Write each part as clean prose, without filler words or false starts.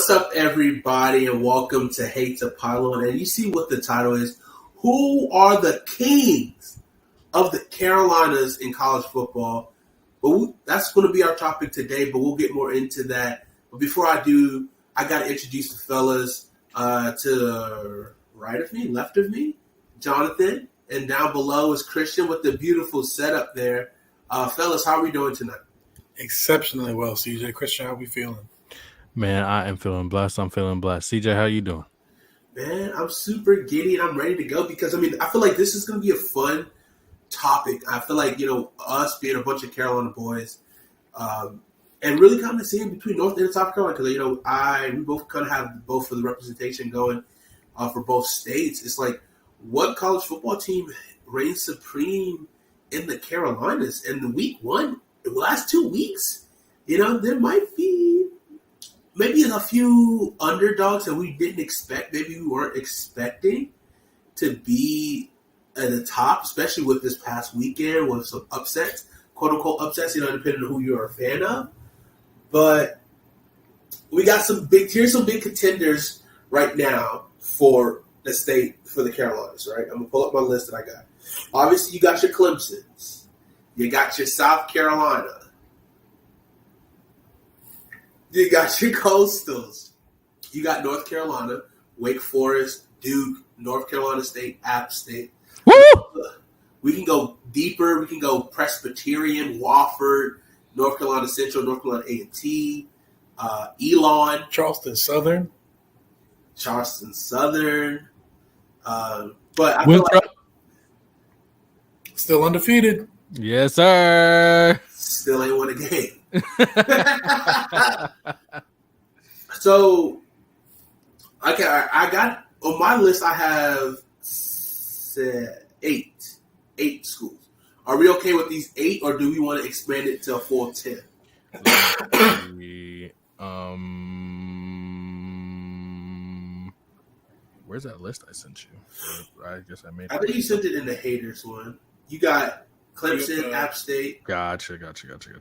What's up, everybody, and welcome to Hate to Pylon. And you see what the title is. Who are the kings of the Carolinas in college football? But that's going to be our topic today, but we'll get more into that. But before I do, I got to introduce the fellas to the right of me, left of me, Jonathan, and down below is Christian with the beautiful setup there. Fellas, how are we doing tonight? Exceptionally well, CJ. Christian, how we feeling? Man, I am feeling blessed. I'm feeling blessed. CJ, how you doing? Man, I'm super giddy and I'm ready to go because, I feel like this is going to be a fun topic. I feel like, us being a bunch of Carolina boys and really kind of seeing between North and South Carolina because, we both kind of have both of the representation going for both states. It's like, what college football team reigns supreme in the Carolinas? And the last 2 weeks, there might be maybe a few underdogs that we didn't expect, maybe we weren't expecting to be at the top, especially with this past weekend with some upsets, quote-unquote upsets, depending on who you're a fan of. But we got here's some big contenders right now for the state, for the Carolinas, right? I'm going to pull up my list that I got. Obviously, you got your Clemsons. You got your South Carolina. You got your Coastals. You got North Carolina, Wake Forest, Duke, North Carolina State, App State. Woo! We can go deeper. We can go Presbyterian, Wofford, North Carolina Central, North Carolina A&T, Elon. Charleston Southern. But I feel like still undefeated. Yes, sir. Still ain't won a game. So, okay, I got on my list. I have eight schools. Are we okay with these 8, or do we want to expand it to a full 10? Where's that list I sent you? I guess I made. I think you sent it in the haters one. You got Clemson, App State. Gotcha. 1, 2, 3,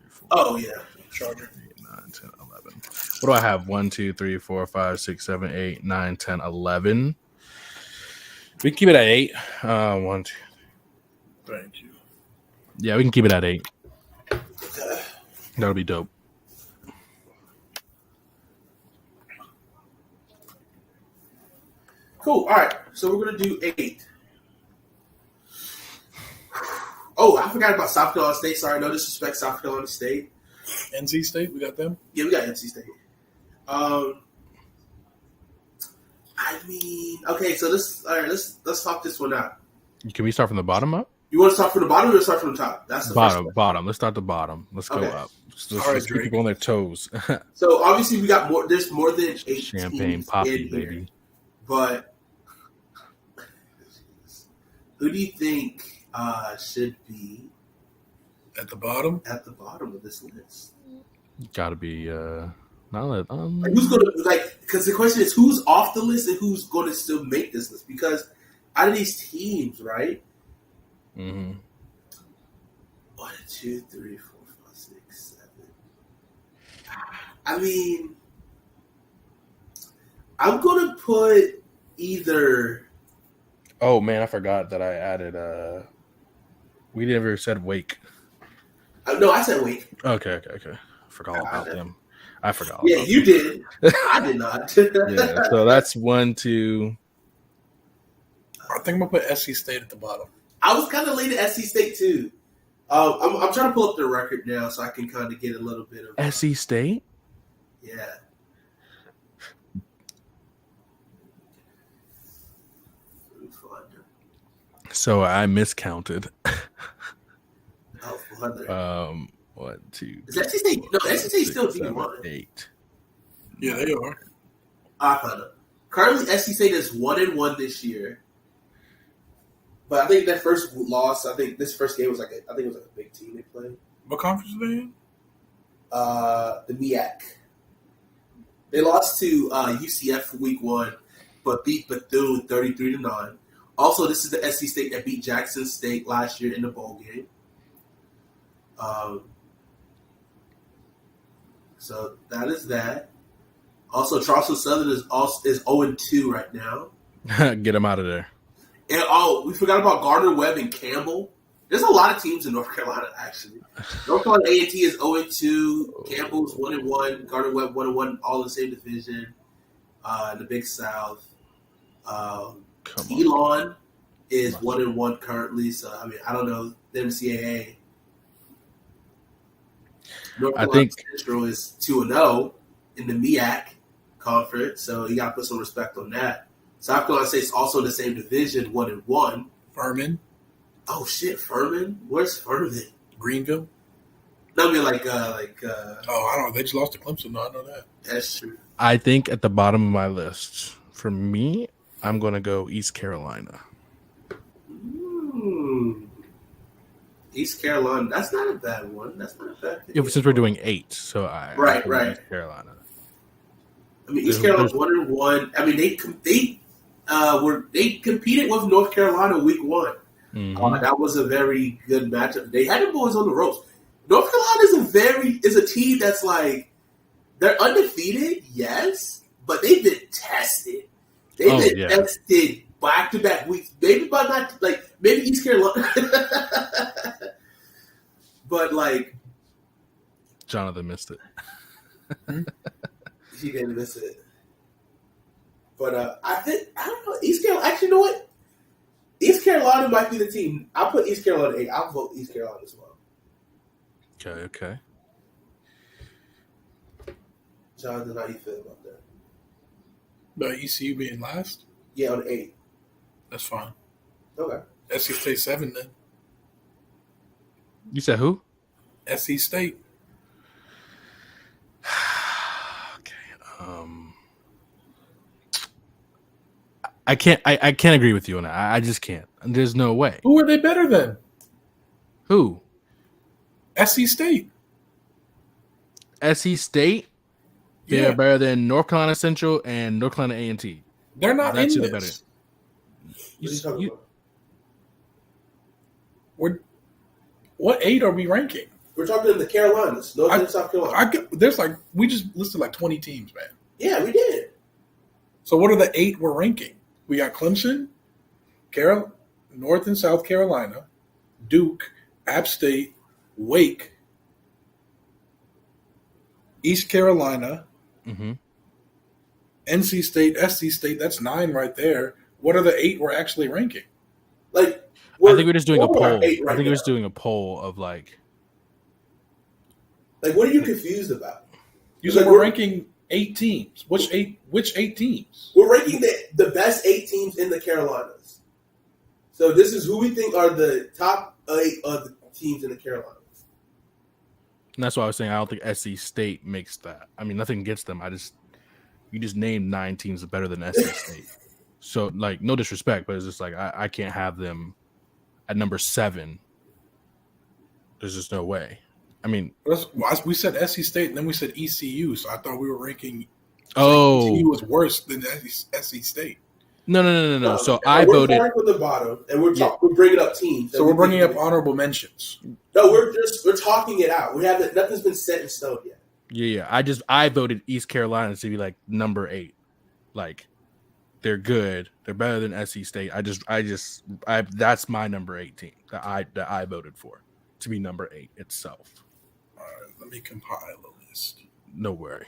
4. Oh yeah, Charger. 8, 9, 10, 11. What do I have? 1, 2, 3, 4, 5, 6, 7, 8, 9, 10, 11. We can keep it at 8. 1, 2. Thank you. Yeah, we can keep it at 8. That'll be dope. Cool. All right, so we're gonna do 8. Oh, I forgot about South Carolina State. Sorry, no disrespect, South Carolina State. NC State, we got them. Yeah, we got NC State. Okay, so let's talk this one out. Can we start from the bottom up? You want to start from the bottom or start from the top? That's the bottom. Let's start the bottom. Let's go up. Let's keep people on their toes. So obviously we got more. There's more than 8 champagne poppy, baby. But who do you think should be at the bottom? At the bottom of this list, got to be who's gonna because the question is who's off the list and who's going to still make this list? Because out of these teams, right? Mm-hmm. 1, 2, 3, 4, 5, 6, 7. I'm gonna put either. Oh man, I forgot that I added. We never said Wake. No, I said Wake. Okay. Forgot about them. I forgot. Yeah, you did. I did not. Yeah, so that's 1, 2. I think I'm gonna put SC State at the bottom. I was kind of late at SC State too. I'm trying to pull up the record now so I can kind of get a little bit of SC State. Yeah. So I miscounted. Oh, 400. 1, 2. Is SC State? No, SC State still D1. 8. Yeah, they are. I found it. Currently, SC State is 1-1 this year. But I think that first loss, this first game was it was a big team they played. What conference are they in? The MEAC. They lost to UCF for week 1, but beat Bethune 33-9. Also, this is the SC State that beat Jackson State last year in the bowl game. So that is that. Also, Charleston Southern is 0-2 right now. Get him out of there. And we forgot about Gardner Webb and Campbell. There's a lot of teams in North Carolina, actually. North Carolina A&T is 0-2. Campbell's 1-1. Gardner Webb 1-1. All in the same division. In the Big South. Elon is 1-1 currently. So I mean, I don't know the NCAA. North Carolina Central is 2-0 in the MEAC conference, so you got to put some respect on that. South Carolina State's also in the same division, 1-1. Furman. Oh shit, Furman. Where's Furman? Greenville. No, I mean like. I don't know. They just lost to Clemson. No, I know that. That's true. I think at the bottom of my list, for me, I'm going to go East Carolina. East Carolina. That's not a bad one. That's not a bad thing. Yeah, since we're doing 8, so I right. East Carolina. I mean, East Carolina's 1-1. I mean, they competed with North Carolina week 1. Mm-hmm. That was a very good matchup. They had the boys on the ropes. North Carolina is a team that's like they're undefeated, yes, but they've been tested. They've been tested back-to-back weeks. Maybe maybe East Carolina, but like Jonathan missed it. He didn't miss it. But I don't know. East Carolina. Actually, you know what? East Carolina might be the team. I'll put East Carolina 8. I'll vote East Carolina as well. Okay. Jonathan, how you feel about that? About ECU being last? Yeah, on 8. That's fine. Okay. SC State 7 then. You said who? SC State. I can't agree with you on that. I just can't. There's no way. Who are they better than? Who? SC State. SC State? They're better than North Carolina Central and North Carolina A&T. They're not in this. What 8 are we ranking? We're talking in the Carolinas, North and South Carolina. We just listed like 20 teams, man. Yeah, we did. So what are the 8 we're ranking? We got Clemson, North and South Carolina, Duke, App State, Wake, East Carolina, NC State, SC State. That's 9 right there. What are the 8 we're actually ranking? I think we're just doing a poll. I think we're just doing a poll of like what are you confused about? You said we're ranking 8 teams. Which 8 teams? We're ranking the best 8 teams in the Carolinas. So this is who we think are the top 8 of the teams in the Carolinas. And that's why I was saying I don't think SC State makes that. I mean, nothing against them. You just named 9 teams better than SC State. So, like, no disrespect, but it's just like I can't have them at number 7. There's just no way. I mean, we said SC State, and then we said ECU. So I thought we were ranking. ECU was worse than SC State. No. So I we're voted from the bottom, and we're bringing up teams. So we're bringing up honorable mentions. No, we're talking it out. We haven't. Nothing's been set in stone yet. Yeah. I voted East Carolina to be like number 8. Like, they're good. They're better than SC State. That's my number 8 team that I voted for to be number 8 itself. All right, let me compile a list. No worry.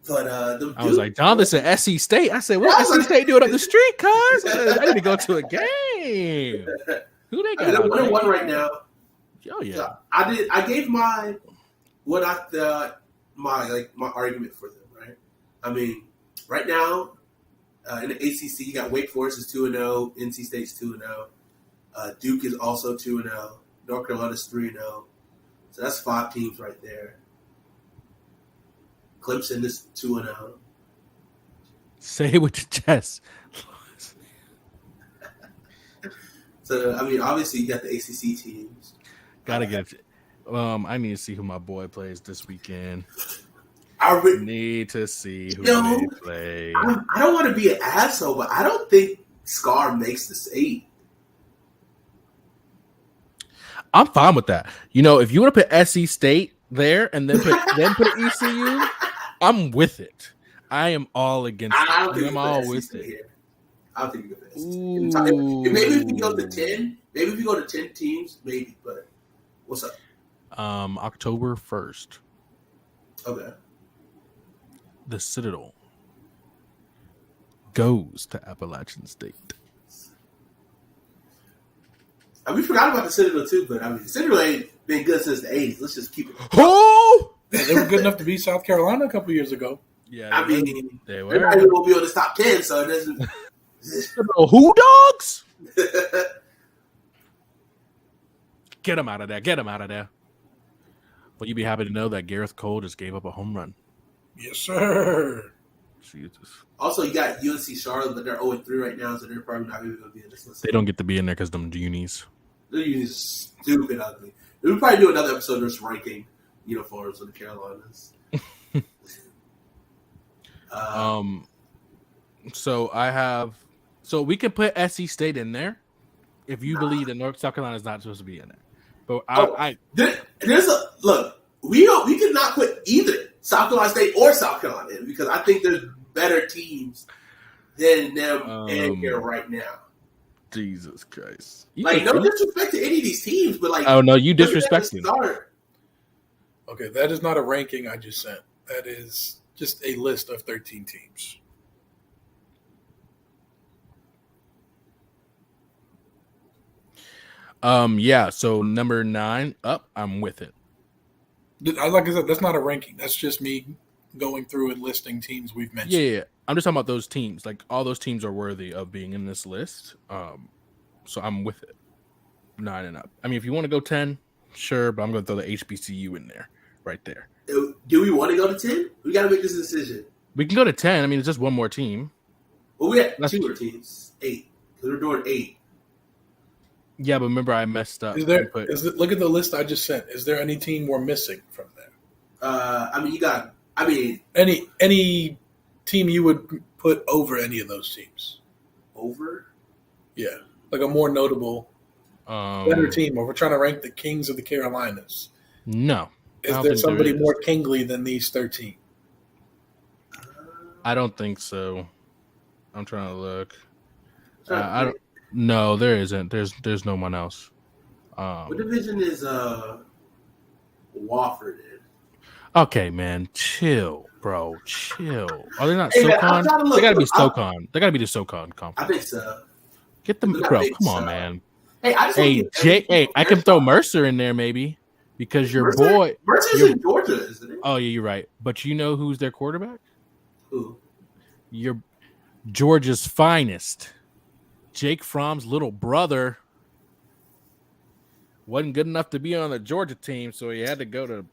But I was like, Jonathan said SC State. I said, what SC State doing up the street, cuz? I need to go to a game. Who they got? They're 1-1 right now. Oh yeah. So I gave my argument for them, right? I mean, right now in the ACC, you got Wake Forest is 2-0, NC State's 2-0, Duke is also 2-0, North Carolina's 3-0. So that's 5 teams right there. Clemson is 2-0. Say it with your chest. So I mean, obviously you got the ACC teams. Gotta get it. I need to see who my boy plays this weekend. I need to see who they play. I don't want to be an asshole, but I don't think Scar makes this 8. I'm fine with that. You know, if you want to put SC State there and then put ECU, I'm with it. I am all against it. I don't think I'm we all put with SEC it. here. I don't think we put SEC. Ooh. Maybe if we go to 10, maybe if we go to 10 teams, maybe. But what's up? October 1st, Okay. the Citadel goes to Appalachian State. We forgot about the Citadel too, but I mean, the Citadel ain't been good since the 80s. Let's just keep it. Oh! Yeah, they were good enough to beat South Carolina a couple years ago. Yeah, I mean, they they're were. not even going to be on this top 10, so it doesn't. Who dogs? Get him out of there. Get him out of there. Well, you'd be happy to know that Gareth Cole just gave up a home run. Yes, sir. Jesus. Also, you got UNC Charlotte, but they're 0-3 right now, so they're probably not even going to be in this list. They don't get to be in there because them unis. They're using stupid ugly. We'll probably do another episode just ranking uniforms of the Carolinas. So we can put SC State in there if you believe that South Carolina is not supposed to be in there. But there's a look. We could not put either South Carolina State or South Carolina in because I think there's better teams than them in here right now. Jesus Christ! Like, no disrespect to any of these teams, but like, oh no, you disrespecting. Okay, that is not a ranking I just sent. That is just a list of 13 teams. Yeah. So number 9 up. I'm with it. Like I said, that's not a ranking. That's just me going through and listing teams we've mentioned. Yeah. I'm just talking about those teams. Like all those teams are worthy of being in this list. So I'm with it. 9 and up. I mean, if you want to go 10, sure, but I'm going to throw the HBCU in there, right there. Do we want to go to 10? We got to make this decision. We can go to 10. I mean, it's just one more team. Well, we had 2 more teams. 8. Because we're doing 8. Yeah, but remember I messed up. Look at the list I just sent. Is there any team we're missing from there? Any team you would put over any of those teams? Over? Yeah. Like a more notable, better team. Or we're trying to rank the Kings of the Carolinas. No. Is there somebody more kingly than these 13? I don't think so. I'm trying to look. I don't. No, there isn't. There's no one else. What division is Wofford in? Okay, man, chill, bro, chill. Are they not SoCon? They gotta be SoCon. They gotta be the SoCon conference. I think so. Get them, bro. Come on, man. Hey, I can throw Mercer in there maybe because your boy Mercer's in Georgia, isn't it? Oh yeah, you're right. But you know who's their quarterback? Who? Your Georgia's finest. Jake Fromm's little brother wasn't good enough to be on the Georgia team, so he had to go to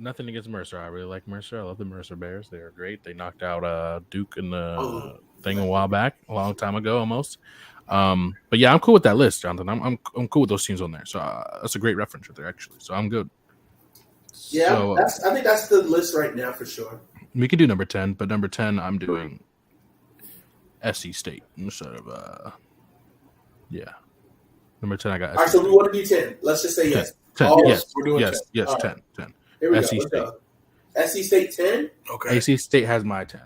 nothing against Mercer. I really like Mercer. I love the Mercer Bears. They are great. They knocked out Duke in the thing a while back, a long time ago almost. But yeah, I'm cool with that list, Jonathan. I'm cool with those teams on there. So that's a great reference right there, actually. So I'm good. Yeah, so, I think that's the list right now for sure. We could do number 10, but number 10, I'm doing SC State instead of number 10 I got SC. All right, so we want to do 10. Let's just say yes. 10. We're doing 10. Yes, All 10. 10. Here we SC go. State. SC State 10? Okay. SC State has my 10.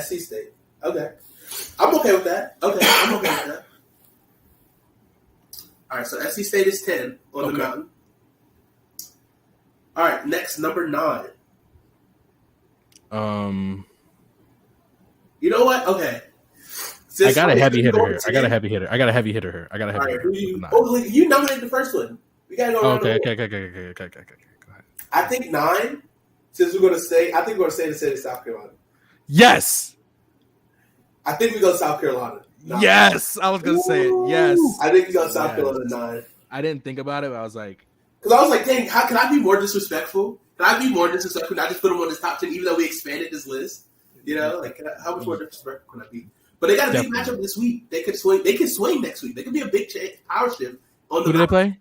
SC State. Okay. I'm okay with that. All right, so SC State is 10 on the mountain. All right, next, number 9. You know what? Okay. I got a heavy hitter here. I got a heavy hitter here. You nominated the first one. We gotta go. Okay. Go ahead. I think 9. Since we're gonna say, I think we're gonna say the state of South Carolina. Yes. I think we go South Carolina. 9. Yes, I was gonna say it. Yes. I think we go South Carolina 9. I didn't think about it, but I was like, because I was like, dang, how can I be more disrespectful? Can I be more disrespectful? Can I just put them on this top 10, even though we expanded this list? You know, like how much more disrespectful can I be? But they got a big matchup this week. They could swing. They could swing next week. They could be a big power shift on the. Who do they play?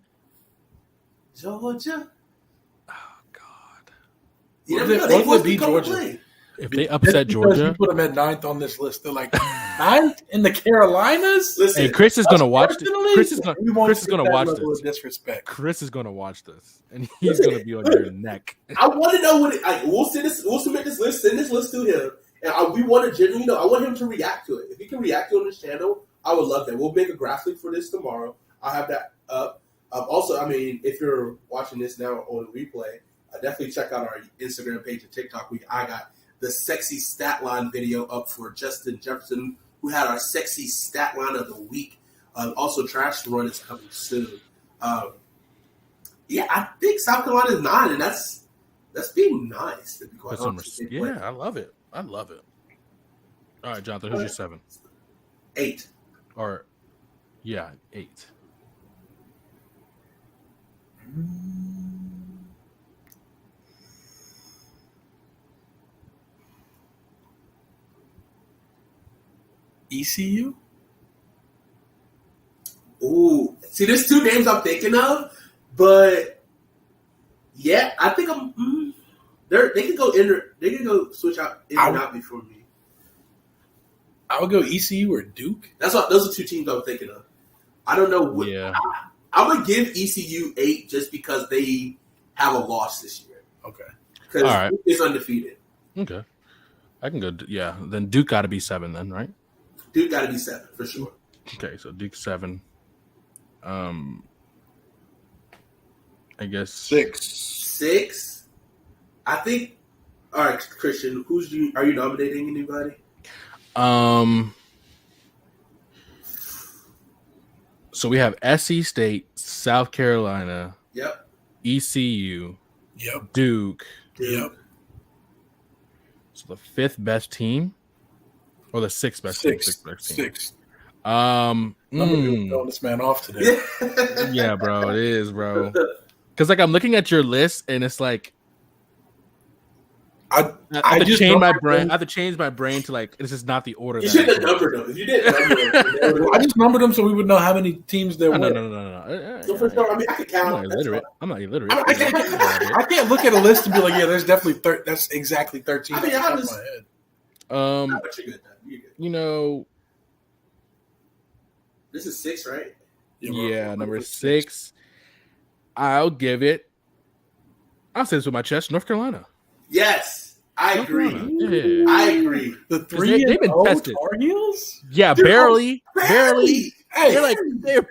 Georgia. Oh God. You never know. They supposed to come play. If they upset because Georgia, you put them at 9th on this list, they're like 9th in the Carolinas. Listen, hey, Chris is gonna watch. Personally, Chris we won't is take gonna that watch level this. of disrespect. Chris is gonna watch this, and he's gonna be on your neck. I want to know what we'll submit this list. Send this list to him, and we want to genuinely know. I want him to react to it. If he can react to it on his channel, I would love that. We'll make a graphic for this tomorrow. I'll have that up. Also, I mean, if you're watching this now on replay, definitely check out our Instagram page and TikTok. I got the sexy stat line video up for Justin Jefferson, who had our sexy stat line of the week. Also, Trash Run is coming soon. Yeah, I think South Carolina is 9, and that's being nice. To be quite honest. Yeah, I love it. I love it. All right, Jonathan, who's your 7? 8. Or, yeah, 8. ECU? Ooh, see, there's 2 names I'm thinking of, but yeah, I think I'm. They can go They can go switch out in and out before me. I would go ECU or Duke. Those are 2 teams I'm thinking of. I don't know what. Yeah. I would give ECU 8 just because they have a loss this year. Okay. Because All right. Duke is undefeated. Okay. I can go. Yeah. Then Duke got to be 7 then, right? Duke got to be 7 for sure. Okay. So Duke 7. I guess 6. I think. All right, Christian. Are you nominating anybody? So we have SC State, South Carolina, Yep. ECU, Yep. Duke. Yep. So the 5th best team, or the 6th best team? 6th best team. 6. Um, I'm throwing this man off today. yeah, bro, it is, bro. Because like I'm looking at your list, and it's like I have to change my brain. I have to change my brain to like this is not the order. You should have numbered them. If you didn't number them, I just numbered them so we would know how many teams there were. No. So for sure, I mean, I could count. I'm not illiterate. I can't look at a list and be like, yeah, there's definitely that's exactly 13. I mean, off I the top was- of my head. But you're good. You're good. You know, This is 6, right? yeah, number 6. I'll give it. I'll say this with my chest. North Carolina. Yes, I North agree. Carolina. Yeah. I agree. The They've been 3-0 tested. Tar Heels? Yeah, They're barely. Barely. Hey, They're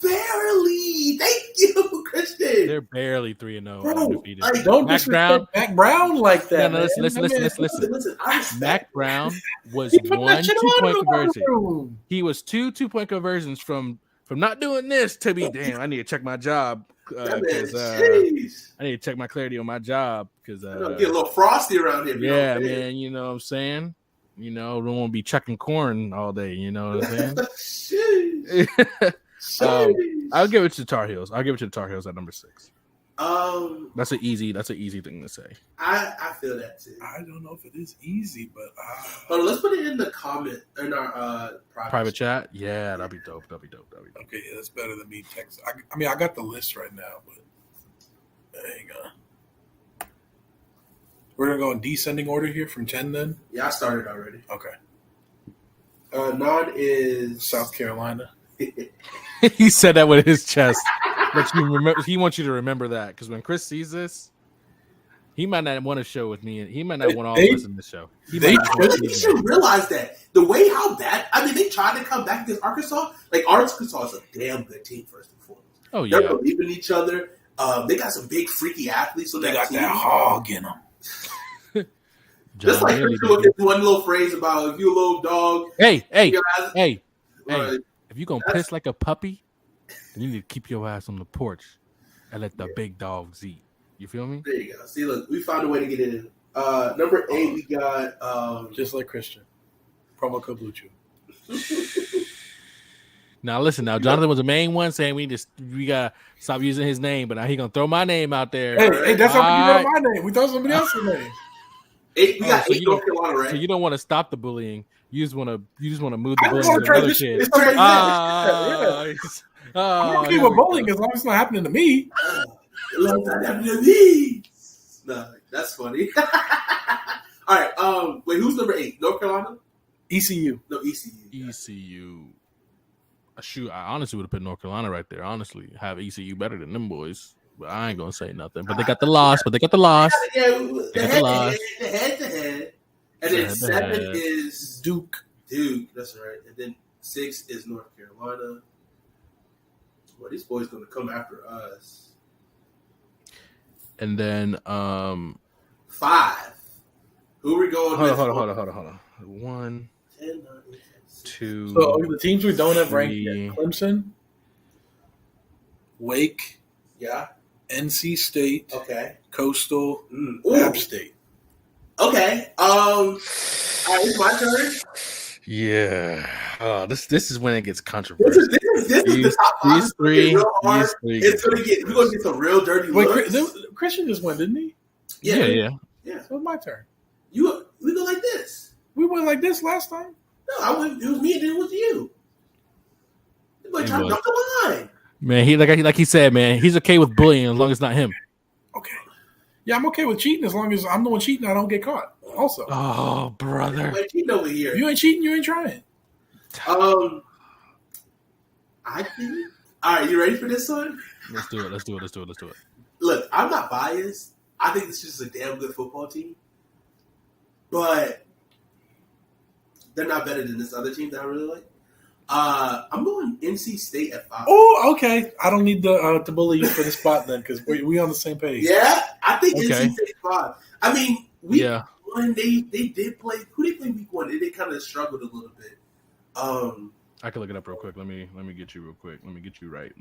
Barely. Thank you, Christian. they're barely 3-0 Bro, undefeated. like, don't Mac disrespect Mac Brown like that. No, man. listen. Listen, I respect Mac Brown was He put one that shit on in 2-point the locker conversion. room. He was 2 2-point conversions from not doing this to be damn. I need to check my job that man. because Jeez. I need to check my clarity on my job because I know, get a little frosty around here. yeah, man. You know what I'm saying? You know, don't want to be chucking corn all day. You know what I'm saying? Jeez. I'll give it to Tar Heels. I'll give it to the Tar Heels at number 6. That's an easy thing to say. I feel that too. I don't know if it is easy, but Hold on, let's put it in the comment in our Private chat? Yeah, that'd be dope. okay, yeah, that's better than me text. I mean, I got the list right now, but hang on. We're gonna go in descending order here from 10. Then Yeah, I started already. okay, 9 is South Carolina. He said that with his chest. But you remember, he wants you to remember that because when Chris sees this, he might not want to show with me, and he might not want all of us in the show. He they might just want You to see should me. realize that the way how bad. I mean, they tried to come back against Arkansas. Like Arkansas is a damn good team, first and foremost. Oh They're yeah, believing each other. They got some big freaky athletes on They that got team. that hog in them. Just John like Haley, Christian with this one little phrase about if you a little dog, hey, your ass, hey! right, If you gonna That's- piss like a puppy, then you need to keep your ass on the porch and let the big dogs eat. You feel me? there you go. See, look, we found a way to get it in. Number 8, we got Just like Christian. Promo code Blue Chew. Now listen, now Jonathan was the main one saying we gotta stop using his name, but now he gonna throw my name out there. Hey, that's how we Alright. wrote my name. We thought somebody else's name. 8. We got so 8 you North Carolina, right? So you don't want to stop the bullying. You just want to move the I bullying just want to to another transition. kid. It's somebody Ah, I'm okay here with we go. bowling as long as it's not happening to me. Love that happened to me. No, that's funny. All right. Wait, who's number 8? North Carolina? ECU. No, ECU. ECU. Shoot, I honestly would have put North Carolina right there. Honestly, have ECU better than them boys. But I ain't gonna say nothing. But they got the loss. Yeah, the They got the loss. head. And So then head to 7 head. is Duke. That's right. And then 6 is North Carolina. Well, these boys gonna come after us. And then 5. Who are we going with? hold on. 1, 10, 9, 2. So the teams we don't have ranked Three. yet: Clemson, Wake, Yeah. NC State, Okay. Coastal, Ooh. App State. Okay. All right, it's my turn. Yeah. Oh, this is when it gets This controversial. is the top 5. These three. It's gonna get. We're gonna get some real dirty Wait, looks. Christian just won, didn't he? Yeah. Yeah. So it's my turn. We go like this. We went like this last time. No, I went. It was me and then it was you. Like trying to dump the line. Man, he like he said, man, he's okay with bullying as long as it's not him. Okay. Yeah, I'm okay with cheating as long as I'm the one cheating. I don't get caught. Also, Oh, brother. Wait, cheating over here. if you ain't cheating, you ain't trying. I think. All right, you ready for this one? Let's do it. Look, I'm not biased. I think this is a damn good football team, but they're not better than this other team that I really like. I'm going NC State at 5. Oh, okay. I don't need to bully you for the spot then because we on the same page. Yeah, I think Okay. NC State 5. I mean, week Yeah. 1, they did play. Who did they play week 1? They kind of struggled a little bit. I can look it up real quick. Let me get you real quick. Let me get you right,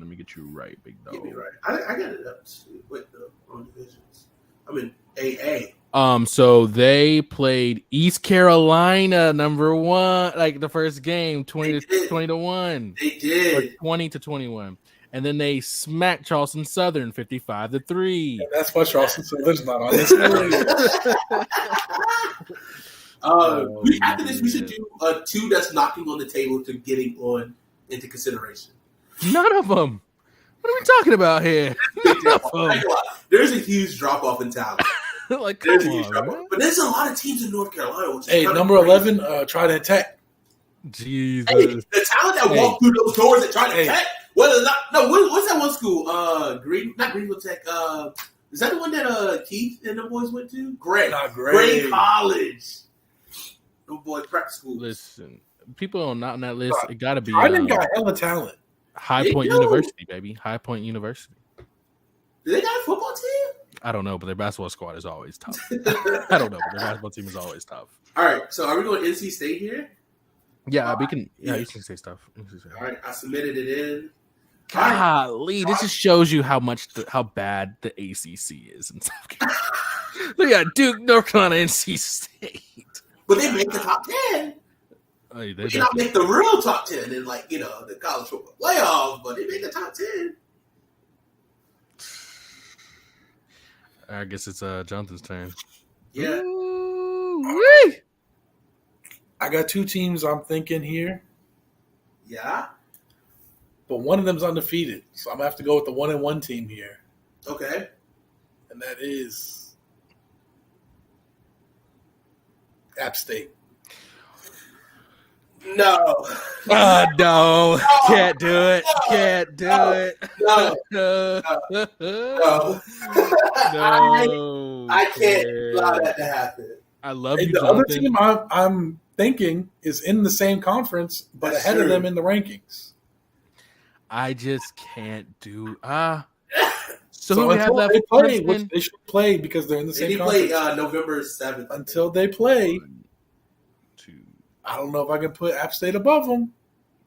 big dog. Get me right. I got it up too. Wait, on divisions. I'm in AA. So they played East Carolina, number 1, like the first game, 20 to 1. They Or did. 20 to 21. And then they smacked Charleston Southern 55 to 3. That's why Charleston Southern's not on this list. After this, we should do 2 that's knocking on the table to getting on into consideration. None of them. What are we talking about here? None of them. There's a huge drop off in talent. Like, There's come a huge on, drop man. off. But there's a lot of teams in North Carolina. Which is Hey, kinda number crazy. 11, Trident Tech. Jesus. Hey, the talent that walked through those doors at Trident Hey. Tech. What's that one school? Not Greenville Tech. Is that the one that Keith and the boys went to? Gray. Not Gray great. College. The boys prep school. Listen, people not on that list, it got to be Trident got hella talent. High They Point do. University, baby. High Point University. Do they got a football I don't know, but their basketball squad is always tough. I don't know, but their basketball team is always tough. All right, so are we going NC State here? Yeah, we can. Yeah, you can say stuff. All right, I submitted it in. All right. Golly, this just shows you how bad the ACC is in South Carolina. Look at Duke, North Carolina, NC State. But they make the top 10. Oh, they They not make the real top 10 in the college football playoffs, but they make the top 10. I guess it's Jonathan's turn. Yeah. Ooh-wee. I got 2 teams I'm thinking here, Yeah. but one of them's undefeated. So I'm going to have to go with the 1-1 team here. Okay. And that is App State. No. No, can't do it. Can't do it. No. No. No. No. I can't allow that to happen. I love Hey, you, the other Jonathan. team I'm thinking is in the same conference, but That's ahead true. of them in the rankings. I just can't do. So So who we have until left? they play, Clemson? which they should play because they're in the They same play conference. November 7th. Until they play, 1, 2, I don't know if I can put App State above them.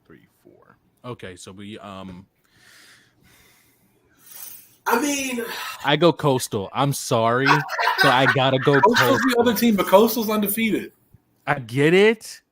3, 4. Okay, so we I mean, I go Coastal. I'm sorry, but I gotta go Coastal's the other Coastal. team, but Coastal's undefeated. I get it,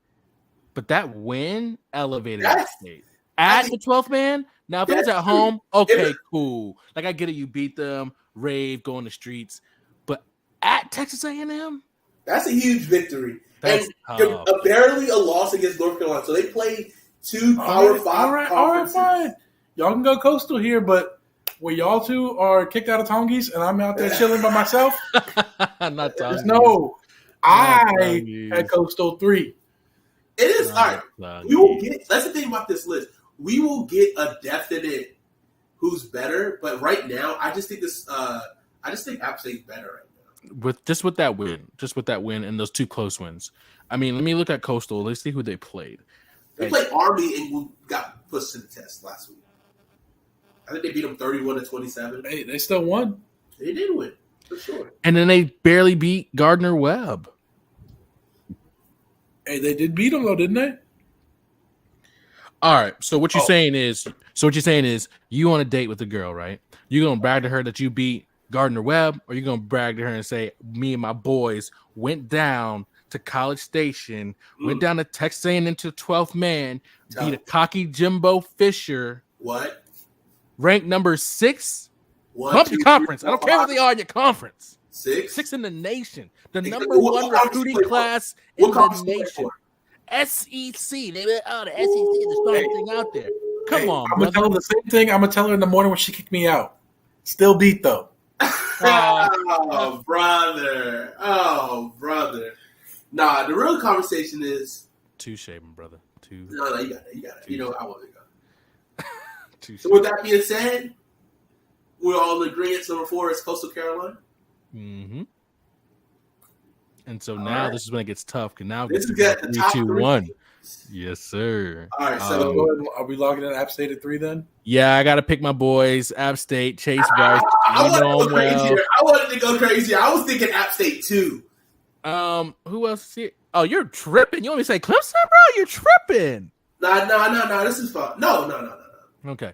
but that win elevated Yes. App State at the 12th man. Now, if it was That's at home, okay, If- cool. Like I get it, you beat them, rave, go on the streets, but at Texas A&M, that's a huge victory. that's And tough. barely a loss against North Carolina. So they played 2 Power 5 All right, conferences. fine. Y'all can go Coastal here, but where y'all two are kicked out of Tongies and I'm out there chilling by myself, Not there's Tongies. no. I had Coastal 3. It is all right. We will get. That's the thing about this list. We will get a definite who's better, but right now, I just think this. I just think App State's better right now. With that win, and those two close wins. I mean, let me look at Coastal. Let's see who they played. They played Army and got pushed to the test last week. I think they beat them 31-27. Hey, they still won. They did win for sure. And then they barely beat Gardner Webb. Hey, they did beat them though, didn't they? All right. So what you're saying is, you on a date with a girl, right? You're gonna brag to her that you beat Gardner Webb, or you're gonna brag to her and say, "Me and my boys went down to College Station, went down to Texas A&M into 12th man, beat a cocky Jimbo Fisher, what? Ranked number 6, One, your conference. I don't care what they are in your conference. 6? 6 in the nation, the Exactly. number one recruiting class in the nation. For? SEC. They went, the SEC is the strongest thing out there. Come on, I'm gonna tell her the same thing. I'm gonna tell her in the morning when she kicked me out. Still beat though. Oh, brother. Oh, brother. Nah, the real conversation is. Touche, my brother. No, you got it. You got it. You know I want to go. Touche. So with that being said, we're all in agreement. Number 4 is Coastal Carolina. Mm-hmm. And so now this is when it gets tough. Because now this is the the top 3-2-1. Yes, sir. All right, so are we logging in App State at 3 then? Yeah, I got to pick my boys. App State, Chase Bryce. I wanted to go crazier. I was thinking App State too. Who else is here? Oh, you're tripping. You want me to say Clemson, bro? You're tripping. No. This is fun. No. Okay.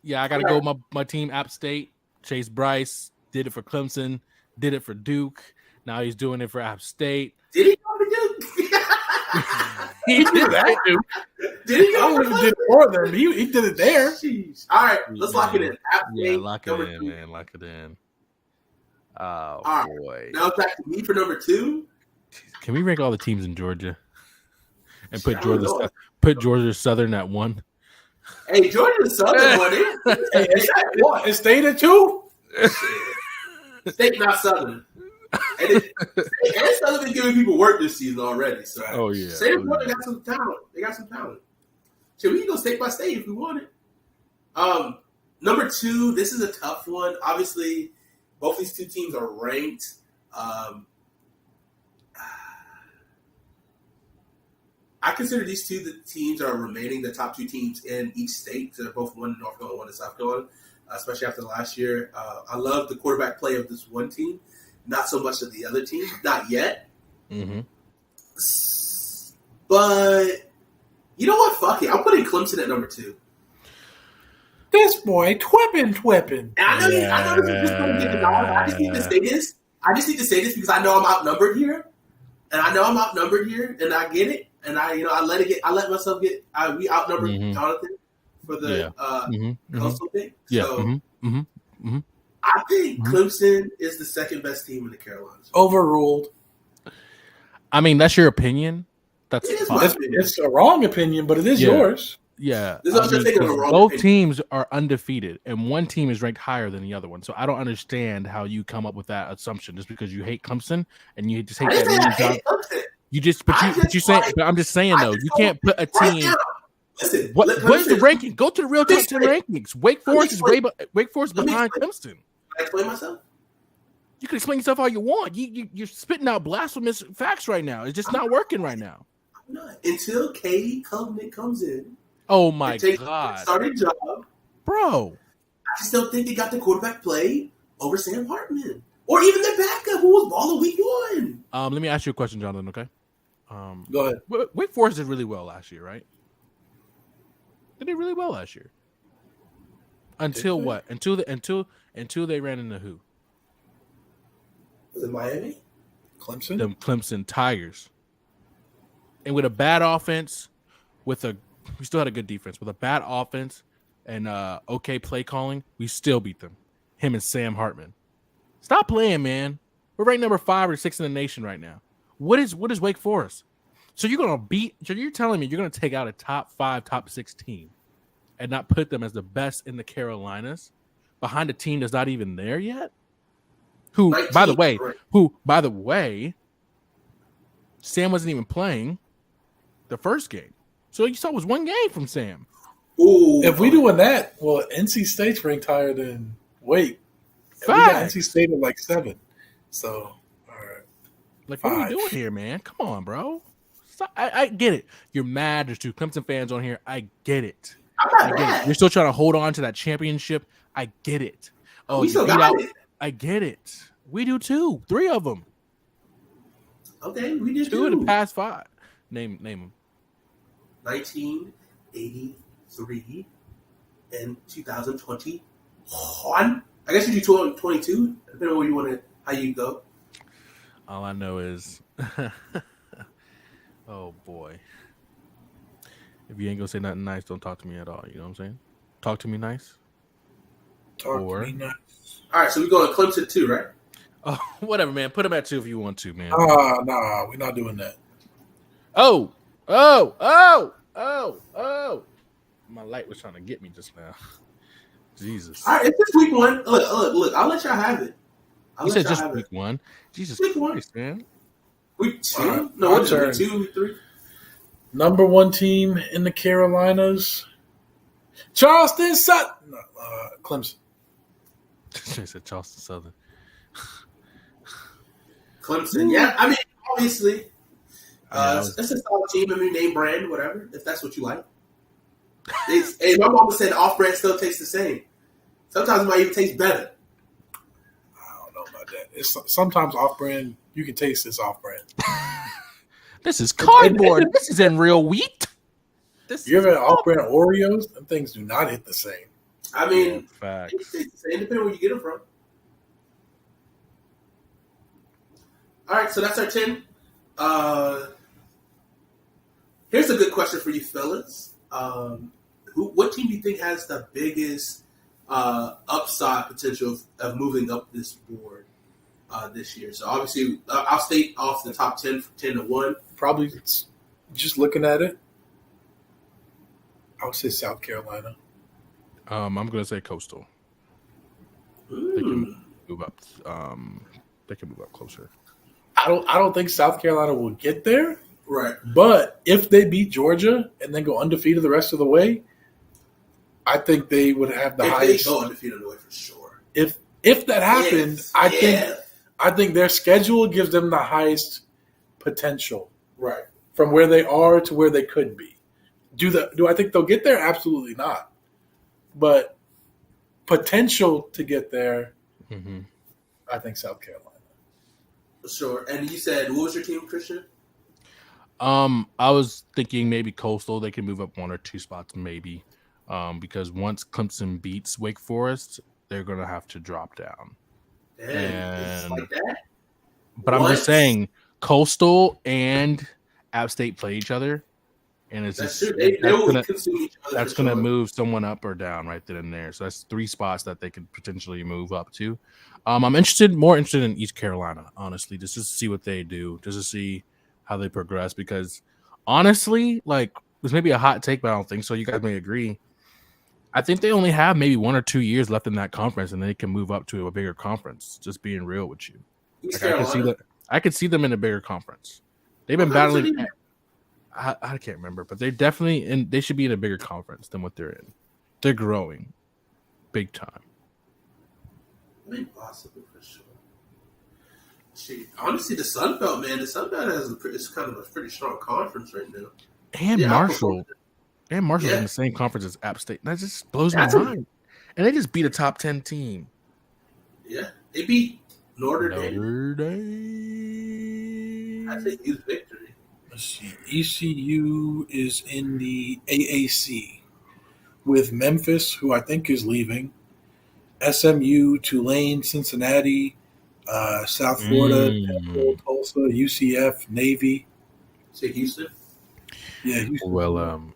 Yeah, I got to go with my team, App State. Chase Bryce did it for Clemson, did it for Duke. Now he's doing it for App State. Did he go for Duke? He did that, Duke. Did he go for Duke? Did more than he did it there. Jeez. All right, let's lock it in. App State, Yeah, lock it in, 2. man. Lock it in. Oh, right. boy. Now it's back to me for number 2. Can we rank all the teams in Georgia and put Georgia Southern at 1? Hey, Georgia Southern won it. It stayed at 2. State not Southern. And Southern been giving people work this season already. So State of Georgia got some talent. They got some talent. So we can go state by state if we want it. Number 2, this is a tough one. Obviously, both these two teams are ranked. I consider these two the teams are remaining the top 2 teams in each state. So they're both one in North Carolina, one in South Carolina, especially after last year. I love the quarterback play of this one team, not so much of the other team. Not yet. Mm-hmm. But you know what? Fuck it. I'm putting Clemson at number 2. This boy twipping. And I know this is just going to get the dog. I just need to say this. I just need to say this because I know I'm outnumbered here. And I get it. And I let myself get. We outnumbered Jonathan for the Coastal thing. Yeah. So I think Clemson is the second best team in the Carolinas. Overruled. I mean, that's your opinion. That's it's a wrong opinion, but it is yours. Yeah. Both teams are undefeated, and one team is ranked higher than the other one. So I don't understand how you come up with that assumption just because you hate Clemson and you just hate that. I'm just saying though, you can't put a team. Listen, what is the ranking? Go to the real top 10 rankings. Wake Forest is behind Clemson. Can I explain myself? You can explain yourself all you want. You're spitting out blasphemous facts right now. It's just not working right now. I'm not. Until Katie Covenant comes in. Oh my God. Starting job. Bro. I just don't think they got the quarterback play over Sam Hartman. Or even their backup who was balling week 1. Let me ask you a question, Jonathan, okay? Go ahead. Wake Forest did really well last year, right? They did really well last year. Until what? Until they ran into who? Was it Miami? Clemson? The Clemson Tigers. And with a bad offense, we still had a good defense. With a bad offense and okay play calling, we still beat them. Him and Sam Hartman. Stop playing, man. We're ranked number 5 or 6 in the nation right now. What is Wake Forest? So you're telling me you're gonna take out a top 5, top 6 team and not put them as the best in the Carolinas behind a team that's not even there yet? Who, by the way, Sam wasn't even playing the first game. So all you saw was one game from Sam. Ooh, If we doing that, well, NC State's ranked higher than Wake. We got NC State at like 7. So, all right. Like, what are 5. we doing here, man? Come on, bro. Stop. I get it. You're mad. There's 2 Clemson fans on here. I get it. I'm I not get it. mad. You're still trying to hold on to that championship. I get it. Oh, We you still beat got out. it. I get it. We do too. 3 of them. Okay, we did 2 in the too. past 5. Name them. 1983 and 2021. I guess you do 2022, depending on where you want to, how you go. All I know is, oh boy. If you ain't gonna say nothing nice, don't talk to me at all. You know what I'm saying? Talk to me nice. Talk Or- to me nice. All right, so we going to Clemson too, right? Oh, whatever, man. Put them at 2 if you want to, man. Nah, we're not doing that. Oh. My light was trying to get me just now. Jesus. All right, it's just week 1. Look. I'll let y'all have it. You said just week 1. Jesus Week 1. Christ, man. Week 2? All right, No, my what is it? turn. Week 2, week 3? Number 1 team in the Carolinas, Charleston Sutton. Clemson. I said Charleston Southern. Clemson. Yeah, I mean, obviously, Yeah, it's a solid team. I mean, name brand, whatever, if that's what you like. Hey, my mama said off-brand still tastes the same. Sometimes it might even taste better. I don't know about that. It's sometimes off-brand. You can taste this off-brand. This is cardboard. This isn't real wheat. This You ever had off-brand Oreos? Them things do not hit the same. I mean, fact. it tastes the same depending on where you get them from. All right, so that's our 10. Here's a good question for you fellas. What team do you think has the biggest upside potential of moving up this board this year? So obviously, I'll state off the top 10 from 10 to 1. Probably just looking at it, I would say South Carolina. I'm gonna say Coastal. Mm. Move up. They can move up closer. I don't think South Carolina will get there, Right. but if they beat Georgia and then go undefeated the rest of the way, I think they would have the If highest. they go undefeated away for sure. If that happened, Yes. I think their schedule gives them the highest potential Right. from where they are to where they could be. Do I think they'll get there? Absolutely not. But potential to get there, Mm-hmm. I think South Carolina. Sure. And you said, what was your team, Christian? I was thinking maybe Coastal. They can move up 1 or 2 spots, maybe. Because once Clemson beats Wake Forest, they're gonna have to drop down. Damn, it's And- like that? But I'm What? just saying, Coastal and App State play each other, and it's That's just true. They that's will gonna, consume each other. that's for gonna sure. move someone up or down right then and there. So that's 3 spots that they could potentially move up to. I'm more interested in East Carolina, honestly, just to see what they do, just to see how they progress. Because honestly, like, this may be a hot take, but I don't think so. You guys may agree. I think they only have maybe 1 or 2 years left in that conference, and they can move up to a bigger conference. Just being real with you. East Like, Carolina. I could see them in a bigger conference. They've been What conference battling. are they in? I can't remember, but they're definitely in. They should be in a bigger conference than what they're in. They're growing, big time. I mean, possibly for sure. Shit, honestly, the Sun Belt, man, the Sun Belt is kind of a pretty strong conference right now. And Yeah, Marshall's Yeah. in the same conference as App State. That just blows my That's a- mind. And they just beat a top 10 team. Yeah, they beat Notre Dame. Notre Dame. That's a huge victory. Let's see. ECU is in the AAC with Memphis, who I think is leaving, SMU, Tulane, Cincinnati, South Florida, Temple, Tulsa, UCF, Navy. Say Houston. Yeah, Houston. Well,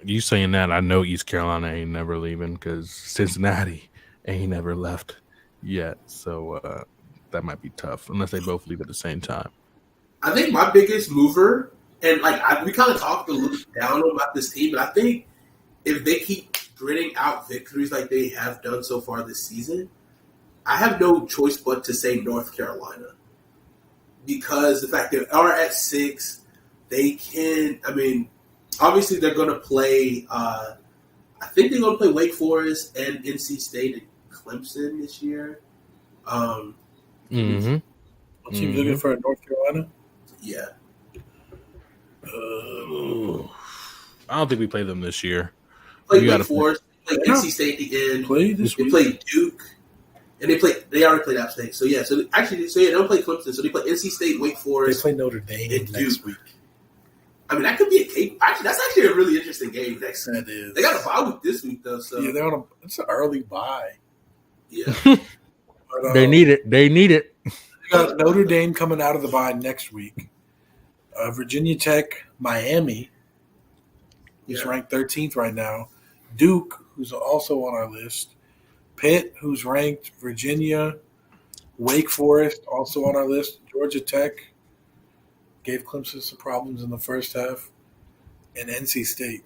you saying that, I know East Carolina ain't never leaving because Cincinnati ain't never left yet. So that might be tough unless they both leave at the same time. I think my biggest mover, and we kind of talked a little down about this team, but I think if they keep gritting out victories like they have done so far this season, I have no choice but to say North Carolina. Because the fact they are at 6, they can. I mean, obviously they're going to play. I think they're going to play Wake Forest and NC State and Clemson this year. Mm-hmm. What team looking for North Carolina? Yeah. I don't think we play them this year. Play Wake Forest, play NC State at the end. They play Duke, and they already played App State. So yeah, they don't play Clemson. So they play NC State, Wake Forest. They play Notre Dame next week. I mean, that could be a game. Actually, that's actually a really interesting game next week. That is. They got a bye week this week though. So yeah, it's an early bye. Yeah, but, they need it. They need it. They got Notre Dame coming out of the bye next week. Virginia Tech, Miami. He's ranked 13th right now. Duke, who's also on our list. Pitt, who's ranked. Virginia. Wake Forest, also on our list. Georgia Tech. Gave Clemson some problems in the first half. And NC State.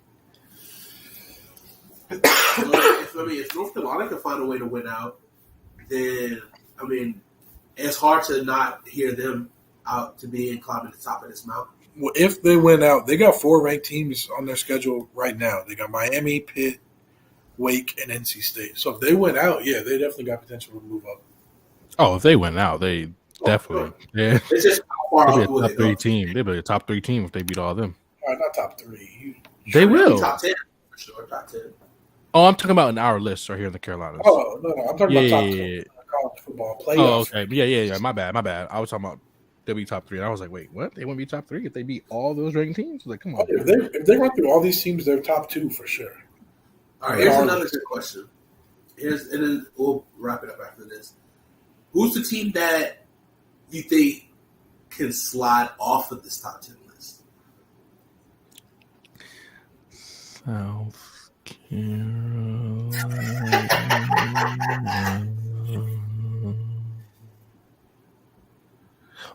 If North Carolina can find a way to win out, then, I mean, it's hard to not hear them out to be climbing the top of this mountain. Well, if they win out, they got 4 ranked teams on their schedule right now. They got Miami, Pitt, Wake, and NC State. So if they win out, yeah, they definitely got potential to move up. Oh, if they win out, they definitely. Yeah. It's just how far they'll be a top 3 team. They'll be a top 3 team if they beat all of them. All right, not top 3. They will. Top 10, for sure. Top 10. Oh, I'm talking about in our list right here in the Carolinas. Oh, no. I'm talking about top 10 college football playoffs. Oh, okay. Yeah. My bad. I was talking about they'll be top 3. And I was like, wait, what? They won't be top 3 if they beat all those ranked teams? Like, come on. If they run through all these teams, they're top 2 for sure. All right, here's another good question. And then we'll wrap it up after this. Who's the team that you think can slide off of this top 10 list? South Carolina.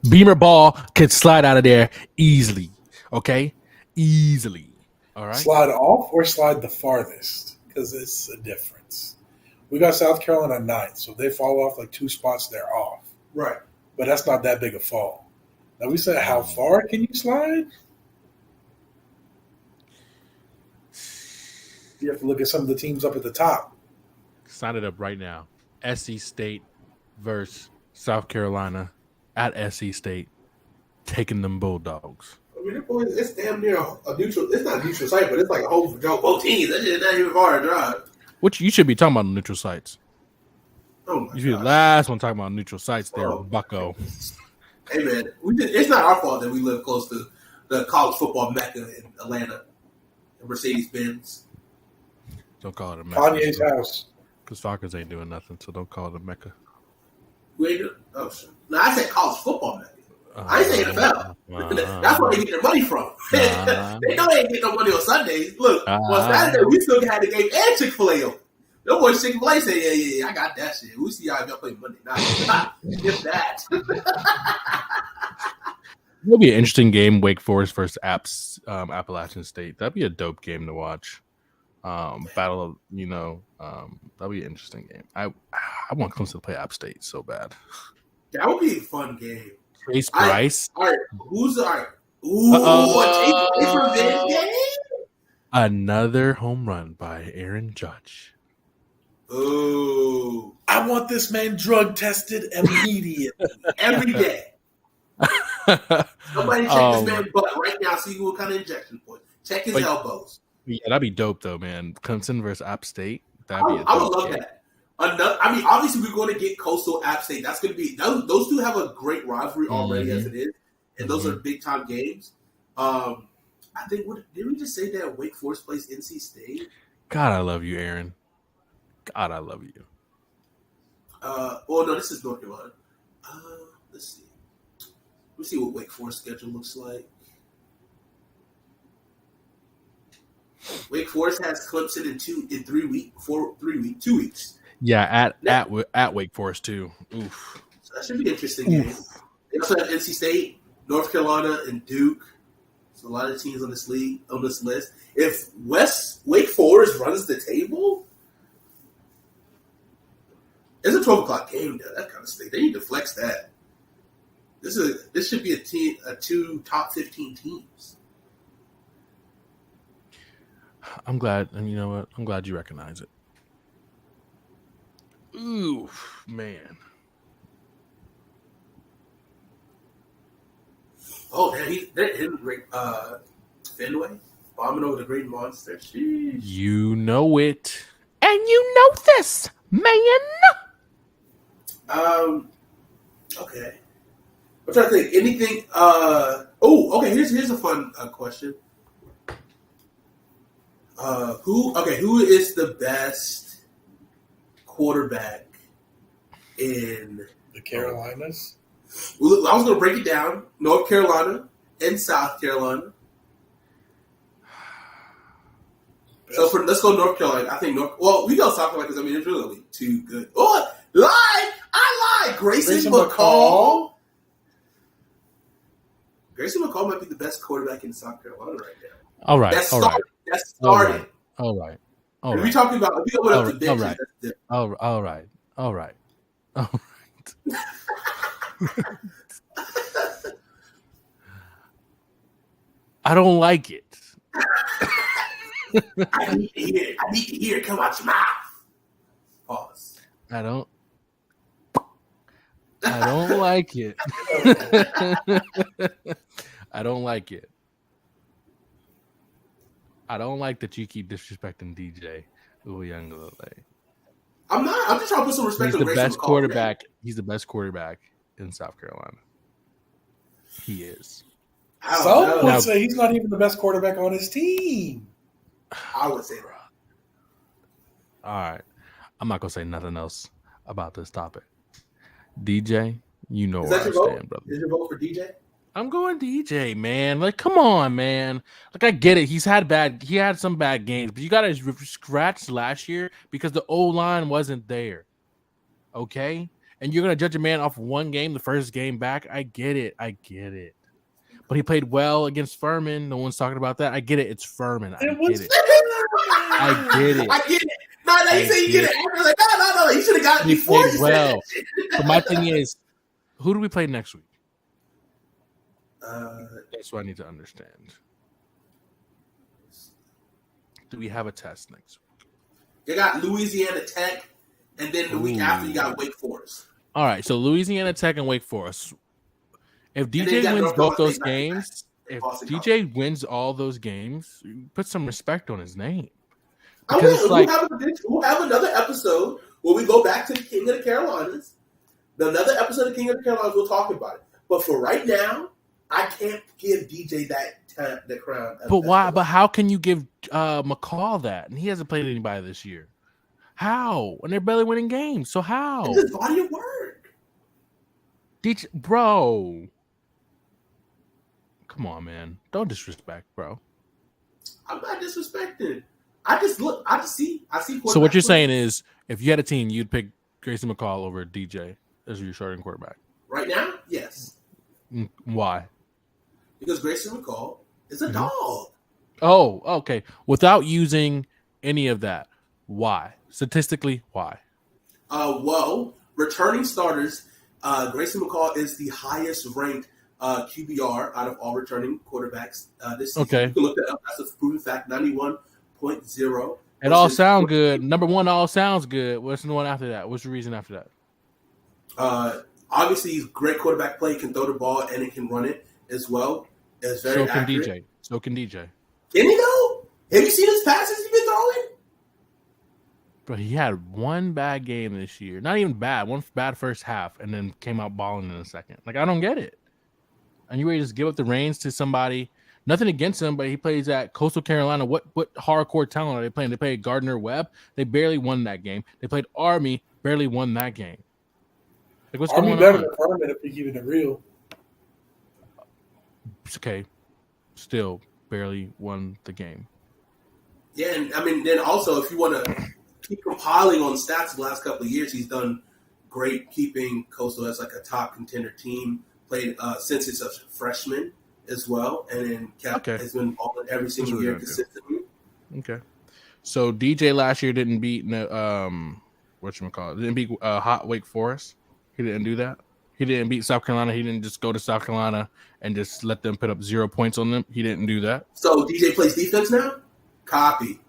Beamer Ball can slide out of there easily. Okay? Easily. All right. Slide off or slide the farthest? Because it's a difference. We got South Carolina 9th, so if they fall off like 2 spots, they're off. Right. But that's not that big a fall. Now we said, how far can you slide? You have to look at some of the teams up at the top. Sign it up right now. SC State versus South Carolina at SC State, taking them Bulldogs. I mean, it's damn near a neutral. It's not a neutral site, but it's like a home for both teams. That's just not even far to drive. Which you should be talking about neutral sites. Oh my you should be the last one talking about neutral sites there, bucko. Hey man, it's not our fault that we live close to the college football mecca in Atlanta, Mercedes-Benz. Don't call it a mecca. Kanye's house. Because Falcons ain't doing nothing, so don't call it a mecca. We ain't doing. Oh shit! No, I said college football mecca. I ain't saying NFL. That's where they get their money from. They know they ain't getting no money on Sundays. Look, on Saturday we still had the game and Chick-fil-A open. No boys Chick-fil-A say, yeah, I got that shit. We'll see how y'all play Monday night. If that. It'll be an interesting game, Wake Forest versus Appalachian State. That'd be a dope game to watch. Battle of, that'll be an interesting game. I want Clemson to play App State so bad. That would be a fun game. Chase Bryce. All right, who's all right? Ooh, Chase revenge game. Another home run by Aaron Judge. Ooh, I want this man drug tested immediately. Every day. Somebody check this man's butt right now. See what kind of injection point. Check his elbows. Yeah, that'd be dope though, man. Clemson versus App State. I would love that. Obviously, we're going to get Coastal App State. That's going to be those two have a great rivalry already as it is, and those are big time games. I think did we just say that Wake Forest plays NC State? God, I love you, Aaron. God, I love you. Well, no, this is North Carolina. Let's see. Let's see what Wake Forest schedule looks like. Wake Forest has Clemson in 3 weeks, 2 weeks. Yeah, at Wake Forest too. Oof. So that should be an interesting game. They also have NC State, North Carolina, and Duke. So a lot of teams on this list. If Wake Forest runs the table, it's a 12 o'clock game. Though. That kind of state. They need to flex that. This should be a team, two top 15 teams. I'm glad, and you know what? I'm glad you recognize it. Ooh, man. Oh, man, they're hitting Fenway, bombing over the Great Monster. Sheesh. You know it, and you know this, man. Okay. I'm trying to think. Anything? Okay. Here's a fun question. Who is the best quarterback in The Carolinas. Well, I was going to break it down. North Carolina and South Carolina. So let's go North Carolina. I think Well, we go South Carolina because it's really only too good. Oh, I lied. Grayson McCall. Grayson McCall might be the best quarterback in South Carolina right now. All right. That's starting. All right. If we talking about if we go up to benches, right. that's different. All right. I don't like it. I need to hear it come out your mouth. Pause. I don't like it. I don't like it. I don't like that you keep disrespecting DJ Uiagalelei. I'm not. I'm just trying to put some respect He's on the Grayson best McCall, quarterback. man. He's the best quarterback in South Carolina. He is. Some would say he's not even the best quarterback on his team. I would say that. All right. I'm not going to say nothing else about this topic. DJ, you know where I stand, brother. Is your vote for DJ? I'm going DJ, man. Like, come on, man. Like, I get it. He had some bad games, but you got to scratch last year because the O-line wasn't there. Okay? And you're going to judge a man off one game, the first game back. I get it. But he played well against Furman. No one's talking about that. I get it. It's Furman. I get it. I get it. No, you say you get it. I was like, no. You should have got it before. He played well. But my thing is, who do we play next week? That's what I need to understand. Do we have a test next week? You got Louisiana Tech, and then the week after you got Wake Forest. All right, so Louisiana Tech and Wake Forest. If DJ wins both those games, if DJ wins all those games, put some respect on his name. Because we'll have another episode where we go back to the King of the Carolinas. Another episode of King of the Carolinas, we'll talk about it. But for right now, I can't give DJ the crown. But why? But how can you give McCall that? And he hasn't played anybody this year. How? And they're barely winning games. So how? It's his body of work. DJ, bro. Come on, man. Don't disrespect, bro. I'm not disrespecting. I see. So what you're saying is, if you had a team, you'd pick Grayson McCall over DJ as your starting quarterback. Right now, yes. Why? Because Grayson McCall is a dog. Oh, okay. Without using any of that, why? Statistically, why? Well, returning starters, Grayson McCall is the highest ranked QBR out of all returning quarterbacks this season. Okay. You can look that up. That's a proven fact, 91.0. It all sounds good. Number one, all sounds good. What's the one after that? What's the reason after that? Obviously, he's great quarterback play. He can throw the ball and he can run it as well. It's very accurate. So can DJ. Can he though? Have you seen his passes he's been throwing? But he had one bad game this year. Not even bad. One bad first half, and then came out balling in the second. Like, I don't get it. And you ready to just give up the reins to somebody? Nothing against him, but he plays at Coastal Carolina. What hardcore talent are they playing? They played Gardner Webb. They barely won that game. They played Army. Barely won that game. Like, what's Army going better on? than Furman if we're keeping it real. Okay. Still barely won the game. Yeah, and I mean, then also, if you want to keep compiling on stats the last couple of years, he's done great keeping Coastal as like a top contender team. Played since it's a freshman as well, and then has been balling every single year consistently. Okay. So DJ last year didn't beat whatchamacallit? Didn't beat hot Wake Forest. He didn't do that. He didn't beat South Carolina. He didn't just go to South Carolina and just let them put up 0 points on them. He didn't do that. So DJ plays defense now? Copy.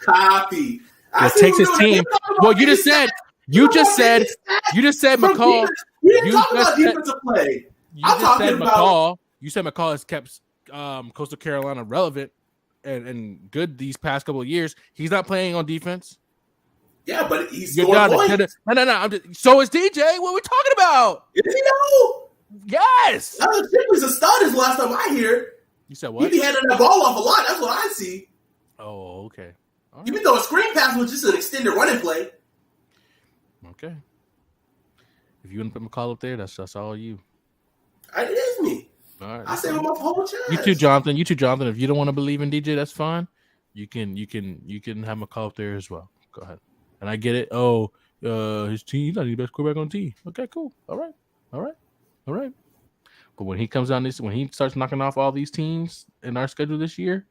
Copy. He takes his team. Well, you just said McCall. We didn't talk about defensive play. You just said McCall. You said McCall has kept Coastal Carolina relevant and good these past couple of years. He's not playing on defense. Yeah, but he's scoring points. No. So is DJ. What are we talking about? Is he know? Yes. Alex Shipley's a stud. Is the last time I hear. You said what? He be handing that ball off a lot. That's what I see. Oh, okay. All Even though a screen pass was just an extended running play. Okay. If you want to put McCall up there, that's all you. It is me. All right. I say with my whole chest. You too, Jonathan. If you don't want to believe in DJ, that's fine. You can have McCall up there as well. Go ahead. And I get it. Oh, his team, he's not the best quarterback on the team. Okay, cool. All right. But when he comes on when he starts knocking off all these teams in our schedule this year,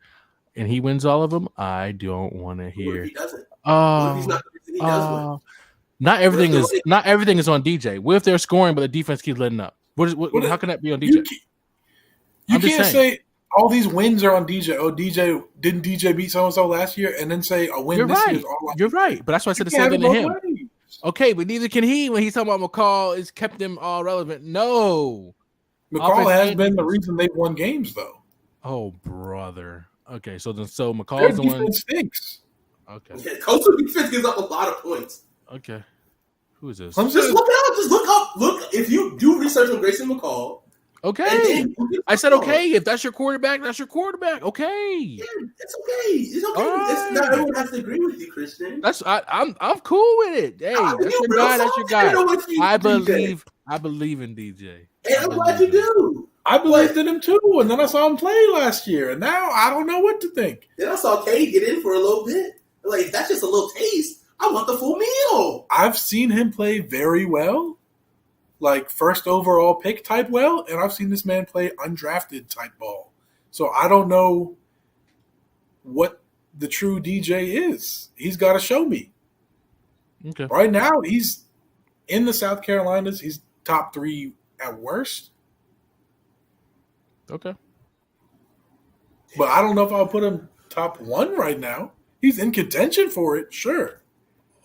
and he wins all of them, I don't want to hear. What if he doesn't? What if he's not the reason he does win? Not everything is on DJ. What if they're scoring, but the defense keeps letting up? How can that be on DJ? You can't say all these wins are on DJ. Oh, didn't DJ beat so and so last year, and then say a win You're this right. year is all. You're right, but that's why I said the same thing to him. Okay, but neither can he when he's talking about McCall. It's kept them all relevant. No, McCall has been the reason they've won games, though. Oh, brother. Okay, so McCall's the one. Stinks. Okay. Yeah, Coastal defense gives up a lot of points. Okay. Who is this? Just look it up. Just look up. Look if you do research on Grayson McCall. Okay. I said okay. If that's your quarterback, that's your quarterback. Okay. Yeah, it's okay. It's okay. Right. Not everyone has to agree with you, Christian. I'm cool with it. Hey, that's your guy. That's your guy. I believe in DJ. Hey, I'm glad you do. I believed in him too, and then I saw him play last year, and now I don't know what to think. Then I saw Cade get in for a little bit. Like, that's just a little taste. I want the full meal. I've seen him play very well, like first overall pick type well, and I've seen this man play undrafted type ball. So I don't know what the true DJ is. He's got to show me. Okay. Right now, he's in the South Carolinas. He's top 3 at worst. Okay. But I don't know if I'll put him top 1 right now. He's in contention for it, sure.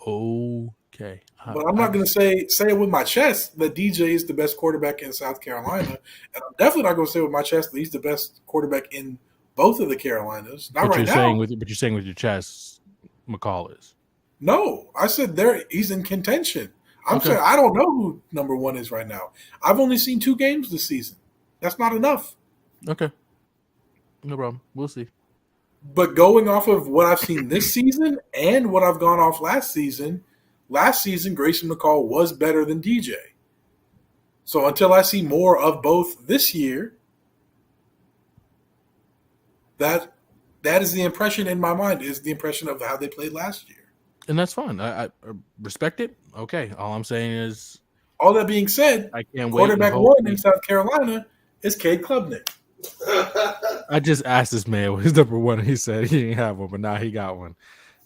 Okay. But I'm not going to say it with my chest that DJ is the best quarterback in South Carolina. And I'm definitely not going to say with my chest that he's the best quarterback in both of the Carolinas. Not right now. But you're saying with your chest, McCall is. No, I said he's in contention. I'm saying I don't know who number 1 is right now. I've only seen 2 games this season. That's not enough. Okay. No problem. We'll see. But going off of what I've seen this season and what I've gone off last season, Grayson McCall was better than DJ. So until I see more of both this year, that is the impression in my mind, is the impression of how they played last year. And that's fine. I respect it. Okay. All I'm saying is, all that being said, I can't wait. Quarterback 1 in South Carolina is Cade Klubnik. I just asked this man what his number 1, and he said he didn't have one, but now he got one.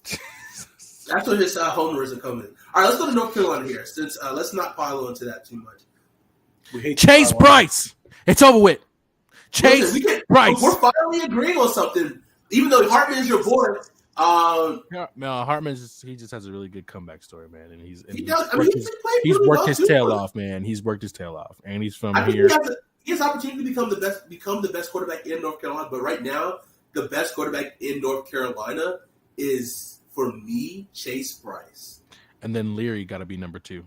That's what his homers are coming. All right, let's go to North Carolina here. Since let's not pile into that too much. Chase Bryce. It's over with. Chase Bryce. We're finally agreeing on something. Even though Hartman is your boy. No, Hartman he just has a really good comeback story, man, and he's worked his tail off, man. He's worked his tail off, and he's from here. He has opportunity to become the best quarterback in North Carolina. But right now, the best quarterback in North Carolina is, for me, Chase Bryce. And then Leary got to be number 2.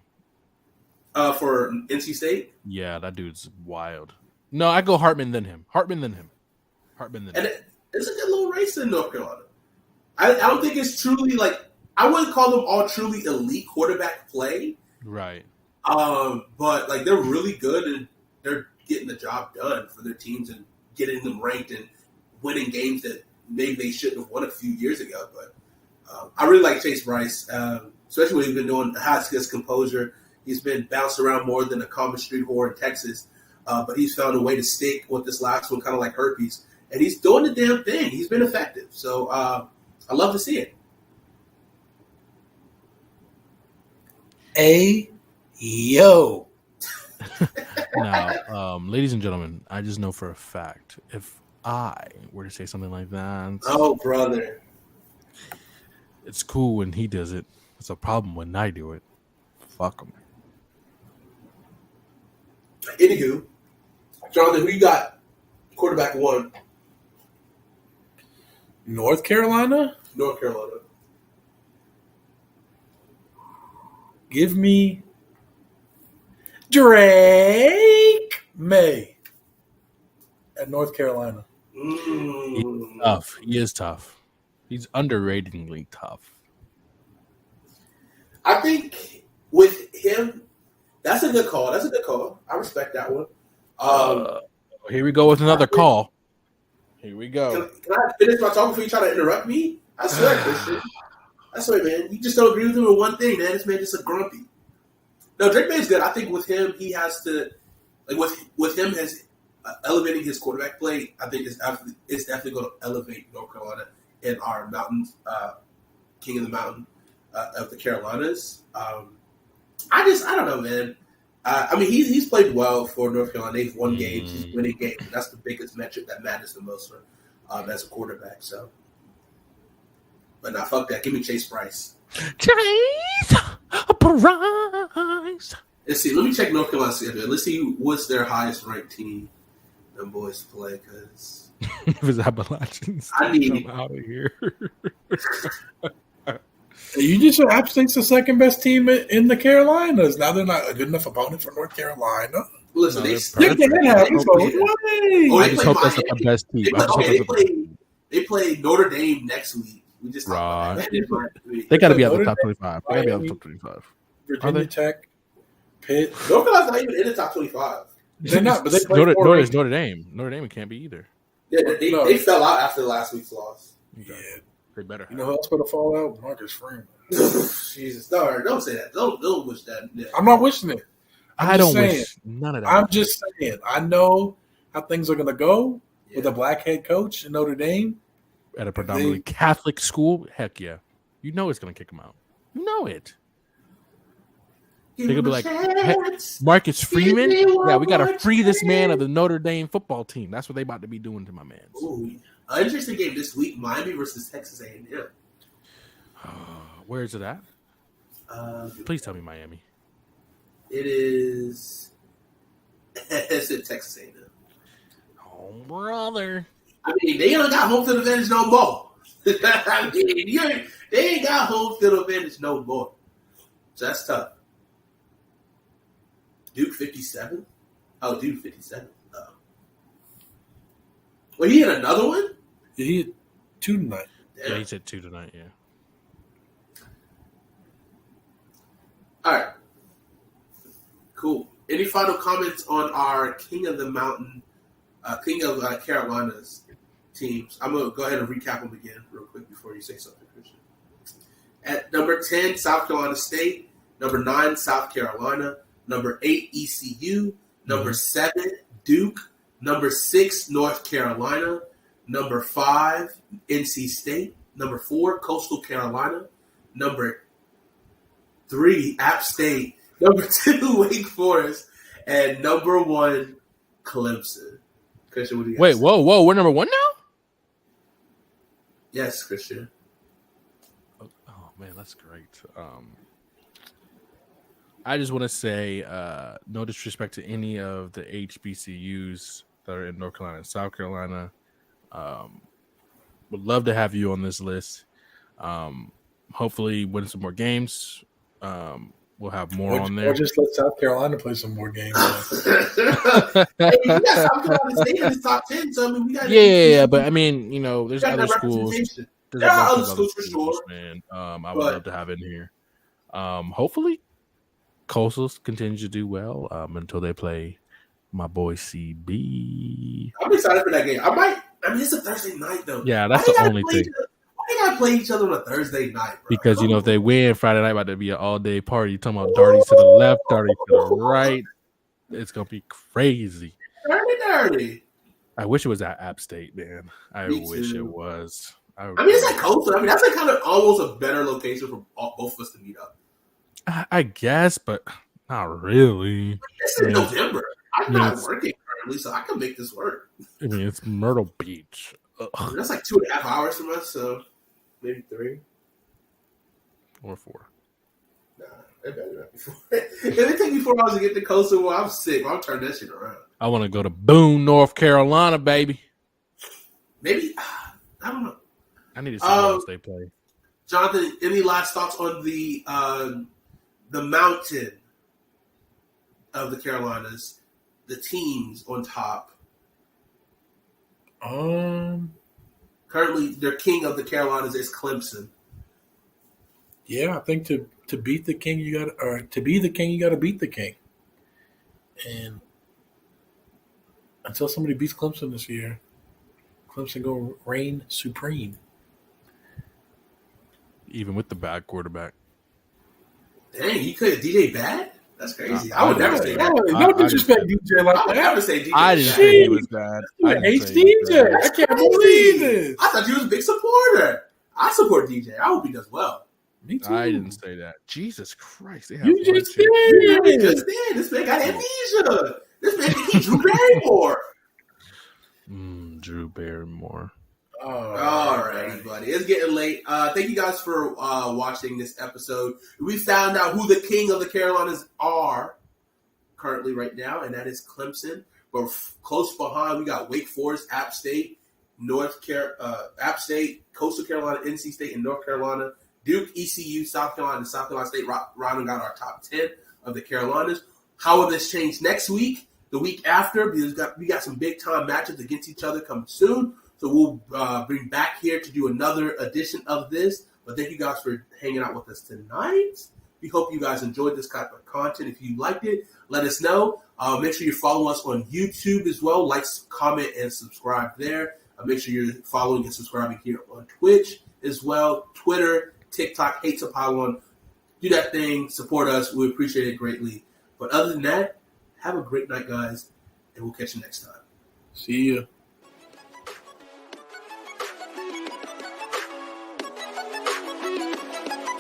For NC State? Yeah, that dude's wild. No, I go Hartman then him. And it's a good little race in North Carolina. I don't think it's truly I wouldn't call them all truly elite quarterback play. Right. But they're really good and they're getting the job done for their teams and getting them ranked and winning games that maybe they shouldn't have won a few years ago. But I really like Chase Bryce, especially when he's been doing his composure. He's been bounced around more than a common street whore in Texas, but he's found a way to stick with this last one, kind of like herpes. And he's doing the damn thing. He's been effective. So I love to see it. Yo. Now, ladies and gentlemen, I just know for a fact if I were to say something like that, Oh, brother. it's cool when he does it. It's a problem when I do it. Fuck him. Anywho, Jonathan, who you got? Quarterback 1, North Carolina? North Carolina. Give me Drake May at North Carolina. Mm. Tough. He is tough. He's underratedly tough. I think with him, that's a good call. That's a good call. I respect that one. Here we go with another call. Here we go. Can I finish my talk before you try to interrupt me? I swear, Christian. I swear, man. You just don't agree with him with one thing, man. This man just a grumpy. No, Drake May's good. I think with him, he has to, like, with him as elevating his quarterback play, I think it's definitely going to elevate North Carolina and our mountain king of the mountain of the Carolinas. I don't know, man. I mean, he's played well for North Carolina. They've won games. He's winning games. That's the biggest metric that matters the most for as a quarterback. So, but nah, fuck that. Give me Chase Bryce. Chase Bryce. Let's see. Let me check North Carolina's schedule. Let's see what's their highest ranked team. Them boys play because If it's Appalachians, I need come out of here. You just said App State's the second best team in the Carolinas. Now they're not a good enough opponent for North Carolina. listen. No, They they're They can have it both ways. Oh, I they just play hope that's not the Miami. best team. They play Notre Dame next week. We just talked about Right. that. They got to be out Notre the top Dame, 25. They got to be out the Miami. top 25. Virginia Tech, Pitt. North Carolina's not even in the top 25. They're not, but they play Notre, four Notre, ranked. Notre Dame. Notre Dame can't be either. Yeah, No. they fell out after last week's loss. Yeah. They better. You know who else better fall out? Marcus Freeman. Jesus, don't say that. Don't wish that. Yeah. I'm not wishing it. I just don't saying. wish none of that. I'm just saying. I know how things are going to go with Yeah. a black head coach in Notre Dame. At a predominantly Catholic school, heck yeah. You know it's going to kick them out. You know it. Give They could be him a like, chance. Marcus Freeman? Give me one Yeah, we got to more free this man chance. of the Notre Dame football team. That's what they about to be doing to my man. Ooh, an interesting game this week: Miami versus Texas A&M. Where is it at? Please tell me Miami. It is. It's in Texas A&M. Oh, brother. I mean, they don't got home field advantage no more. I mean, they ain't got home field advantage no more. So that's tough. Duke 57? Oh, Duke 57. Oh. Well, he had another one? He had 2 tonight. Yeah, Damn. he said 2 tonight, yeah. All right. Cool. Any final comments on our King of the Mountain, King of Carolina's teams? I'm going to go ahead and recap them again real quick before you say something, Christian. At number 10, South Carolina State. Number 9, South Carolina. Number 8, ECU. Number 7, Duke. Number 6, North Carolina. Number 5, NC State. Number 4, Coastal Carolina. Number 3, App State. Number 2, Wake Forest. And number 1, Clemson. Christian, what do you Wait, got? whoa. We're number 1 now? Yes, Christian. Oh, man, that's great. I just want to say no disrespect to any of the HBCUs that are in North Carolina and South Carolina. Would love to have you on this list. Hopefully win some more games. We'll have more on Or there. just let South Carolina play some more games. Hey, we got South Carolina State in the top 10, so I mean, we got Yeah, but I mean, there's got other that schools. representation. There's There a are bunch other of schools for sure. man. I would But- love to have in here. Hopefully, Coastals continue to do well until they play my boy CB. I'm excited for that game. I mean, it's a Thursday night, though. Yeah, that's Why they the gotta only play thing. each other- Why they gotta play each other on a Thursday night, bro? Because if they win Friday night, about to be an all day party. You're talking about darty to the left, darty to the right. It's gonna be crazy. dirty. I wish it was at App State, man. I Me wish too. it was. I mean, it's like Coastal. I mean, that's like kind of almost a better location for both of us to meet up. I guess, but Not really. It's I in mean, it's, November. I I'm mean, not it's, working currently, so I can make this work. it's Myrtle Beach. Ugh. That's like 2.5 hours from us, so maybe 3. Or 4. Nah, it better not be 4. If it take me 4 hours to get to Coastal, well, I'm sick. I'll turn that shit around. I want to go to Boone, North Carolina, baby. Maybe, I don't know. I need to see who else they play. Jonathan, any last thoughts on the mountain of the Carolinas, the teams on top? Currently, their king of the Carolinas is Clemson. Yeah, I think to beat the king, you got or to be the king, you got to beat the king. And until somebody beats Clemson this year, Clemson go reign supreme. Even with the bad quarterback. Dang, you could DJ bad? That's crazy. I would never say that. No disrespect, DJ like I would that. never say DJ. I didn't bad. say he was bad. I didn't Hates say he was DJ. bad. I can't believe this. I thought you was a big supporter. I support DJ. I hope he does well. Me too. I didn't say that. Jesus Christ. They have You one, just two- He did. just did. This man got amnesia. This man think he Drew Barrymore. Drew Barrymore. Alrighty, buddy. It's getting late. Thank you guys for watching this episode. We found out who the king of the Carolinas are currently right now, and that is Clemson. But close behind, we got Wake Forest, App State, App State, Coastal Carolina, NC State, and North Carolina. Duke, ECU, South Carolina, and South Carolina State rounding out our top 10 of the Carolinas. How will this change next week, the week after? Because we got some big-time matchups against each other coming soon. So we'll bring back here to do another edition of this. But thank you guys for hanging out with us tonight. We hope you guys enjoyed this type of content. If you liked it, let us know. Make sure you follow us on YouTube as well. Like, comment, and subscribe there. Make sure you're following and subscribing here on Twitch as well. Twitter, TikTok, Hate to Pile On. Do that thing. Support us. We appreciate it greatly. But other than that, have a great night, guys. And we'll catch you next time. See ya.